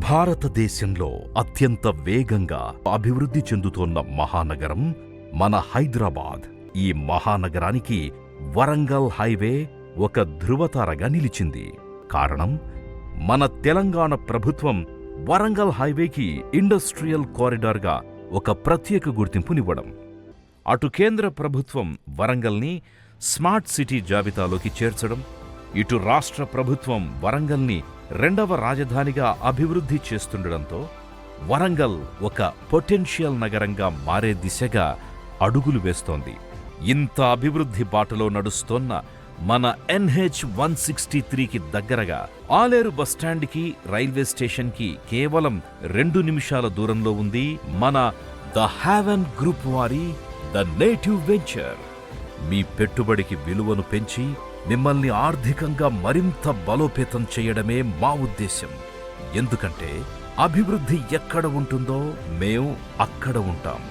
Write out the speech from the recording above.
భారతదేశంలో అత్యంత వేగంగా అభివృద్ధి చెందుతోన్న మహానగరం మన హైదరాబాద్. ఈ మహానగరానికి వరంగల్ హైవే ఒక ధృవతారగా నిలిచింది. కారణం, మన తెలంగాణ ప్రభుత్వం వరంగల్ హైవేకి ఇండస్ట్రియల్ కారిడార్గా ఒక ప్రత్యేక గుర్తింపునివ్వడం. అటు కేంద్ర ప్రభుత్వం వరంగల్ని స్మార్ట్ సిటీ జాబితాలోకి చేర్చడం, ఇటు రాష్ట్ర ప్రభుత్వం వరంగల్ని 2వ రాజధానిగా అభివృద్ధి చేస్తుండడంతో వరంగల్ ఒక పొటెన్షియల్ నగరంగా మారే దిశగా అడుగులు వేస్తోంది. ఇంత అభివృద్ధి బాటలో నడుస్తోన్న మన NH-163కి దగ్గరగా ఆలేరు బస్టాండ్కి, రైల్వే స్టేషన్కి కేవలం 2 నిమిషాల దూరంలో ఉంది మన ద హ్యావెన్ గ్రూప్ వారి ద నేటివ్ వెంచర్. మీ పెట్టుబడికి విలువను పెంచి మిమ్మల్ని ఆర్థికంగా మరింత బలోపేతం చేయడమే మా ఉద్దేశం. ఎందుకంటే అభివృద్ధి ఎక్కడ ఉంటుందో మేం అక్కడ ఉంటాం.